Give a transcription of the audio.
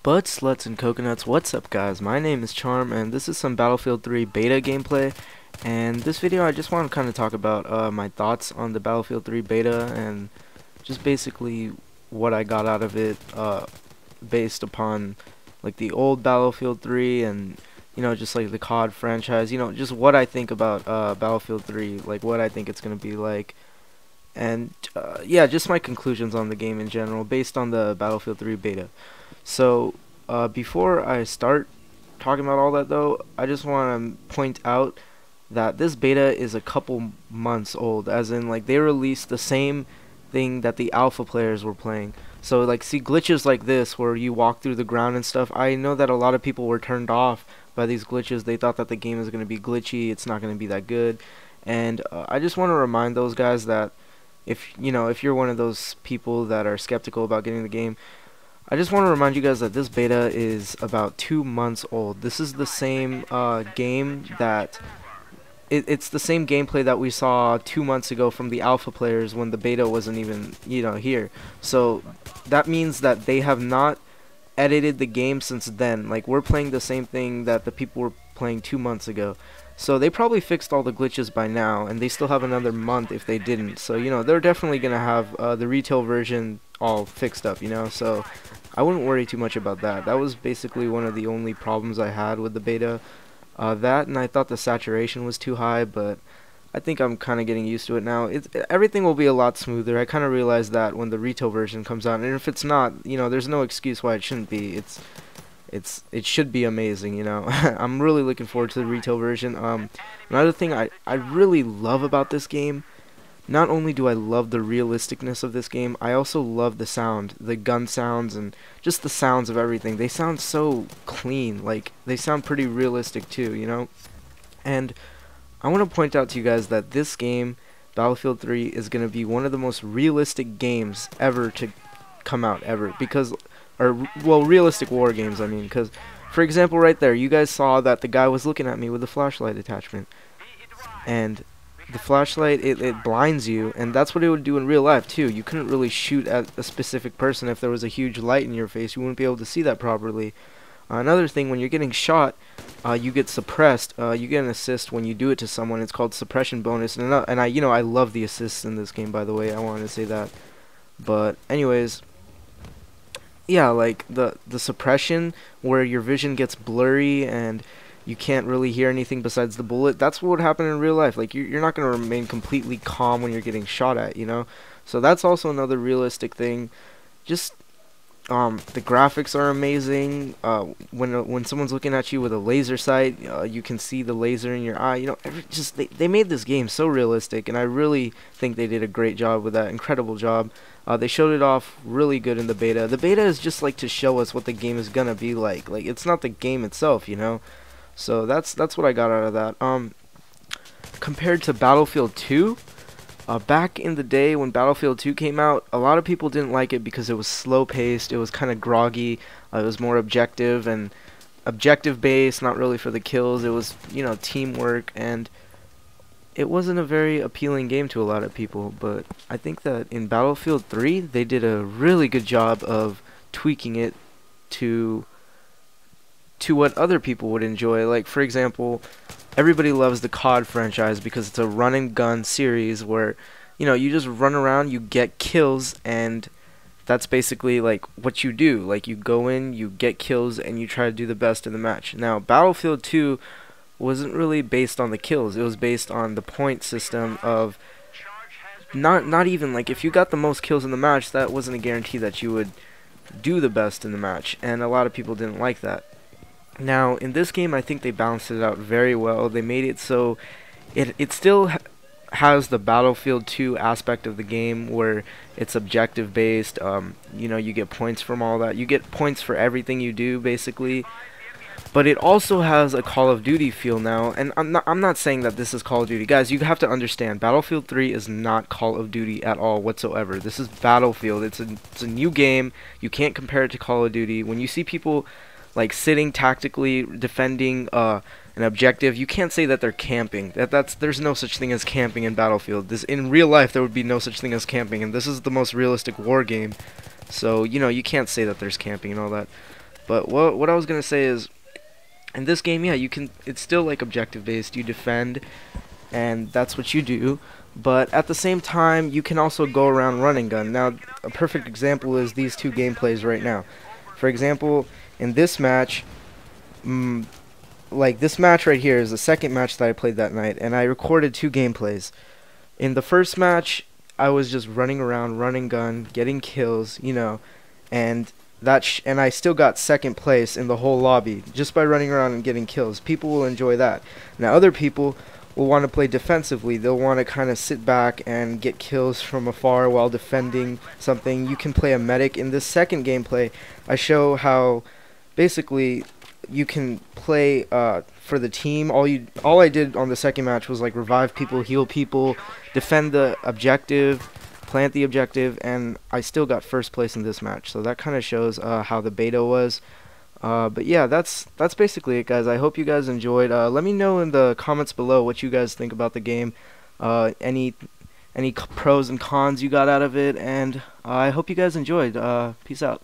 Bud Sluts and Coconuts, what's up guys? My name is Charm and this is some Battlefield 3 beta gameplay, and this video I just want to kind of talk about my thoughts on the Battlefield 3 beta and just basically what I got out of it based upon like the old Battlefield 3 and just like the COD franchise, just what I think about Battlefield 3, like what I think it's going to be like, and yeah, just my conclusions on the game in general based on the Battlefield 3 beta. So before I start talking about all that though, I just want to point out that this beta is a couple months old, as in like they released the same thing that the alpha players were playing. So like, see, glitches like this where you walk through the ground and stuff, I know that a lot of people were turned off by these glitches. They thought that the game is going to be glitchy, it's not going to be that good, and I just want to remind those guys that if you're one of those people that are skeptical about getting the game, I just want to remind you guys that this beta is about 2 months old. This is the same game that it's the same gameplay that we saw 2 months ago from the alpha players when the beta wasn't even here. So that means that they have not edited the game since then. Like, we're playing the same thing that the people were playing 2 months ago. So they probably fixed all the glitches by now, and they still have another month if they didn't. So they're definitely gonna have the retail version all fixed up. So I wouldn't worry too much about that. That was basically one of the only problems I had with the beta. That, and I thought the saturation was too high, but I think I'm kind of getting used to it now. Everything will be a lot smoother. I kind of realized that when the retail version comes out, and if it's not, there's no excuse why it shouldn't be. It should be amazing. I'm really looking forward to the retail version. Another thing I really love about this game, not only do I love the realisticness of this game, I also love the sound, the gun sounds, and just the sounds of everything. They sound so clean, like they sound pretty realistic too, And I want to point out to you guys that this game, Battlefield 3, is going to be one of the most realistic games ever to come out ever, well, realistic war games, I mean, because, for example, right there, you guys saw that the guy was looking at me with a flashlight attachment, and the flashlight, it blinds you, and that's what it would do in real life too. You couldn't really shoot at a specific person if there was a huge light in your face. You wouldn't be able to see that properly. Another thing, when you're getting shot, you get suppressed. You get an assist when you do it to someone. It's called suppression bonus, and I love the assists in this game, by the way. I wanted to say that. But anyways, yeah, like the suppression where your vision gets blurry and you can't really hear anything besides the bullet, that's what would happen in real life. Like, you're not going to remain completely calm when you're getting shot at, So that's also another realistic thing. Just the graphics are amazing. When someone's looking at you with a laser sight, you can see the laser in your eye. They made this game so realistic, and I really think they did a great job with that. Incredible job. They showed it off really good in the beta. The beta is just like to show us what the game is gonna be like. Like, it's not the game itself, So that's what I got out of that. Compared to Battlefield 2, back in the day when Battlefield 2 came out, a lot of people didn't like it because it was slow-paced, it was kind of groggy, it was more objective and objective-based, not really for the kills. It was, teamwork, and it wasn't a very appealing game to a lot of people. But I think that in Battlefield 3, they did a really good job of tweaking it to what other people would enjoy. Like, for example, everybody loves the COD franchise because it's a run and gun series where you just run around, you get kills, and that's basically like what you do. Like, you go in, you get kills, and you try to do the best in the match. Now, Battlefield 2 wasn't really based on the kills. It was based on the point system of not even like, if you got the most kills in the match, that wasn't a guarantee that you would do the best in the match, and a lot of people didn't like that. Now, in this game, I think they balanced it out very well. They made it so it still has the Battlefield 2 aspect of the game where it's objective based. You get points from all that. You get points for everything you do, basically. But it also has a Call of Duty feel now, and I'm not saying that this is Call of Duty. Guys, you have to understand, Battlefield 3 is not Call of Duty at all whatsoever. This is Battlefield. It's a new game. You can't compare it to Call of Duty. When you see people like sitting tactically defending an objective, you can't say that they're camping. There's no such thing as camping in Battlefield. In real life, there would be no such thing as camping, and this is the most realistic war game. So you can't say that there's camping and all that. But what I was gonna say is, in this game, yeah, you can. It's still like objective based. You defend, and that's what you do. But at the same time, you can also go around running gun. Now, a perfect example is these two gameplays right now. For example, in this match, like this match right here is the second match that I played that night, and I recorded two gameplays. In the first match, I was just running around, running gun, getting kills, you know, and and I still got second place in the whole lobby just by running around and getting kills. People will enjoy that. Now, other people will want to play defensively. They'll want to kind of sit back and get kills from afar while defending something. You can play a medic. In this second gameplay, I show how basically you can play for the team. All I did on the second match was like revive people, heal people, defend the objective, plant the objective, and I still got first place in this match. So that kind of shows how the beta was. But yeah, that's basically it, guys. I hope you guys enjoyed. Let me know in the comments below what you guys think about the game. Any pros and cons you got out of it, and I hope you guys enjoyed. Peace out.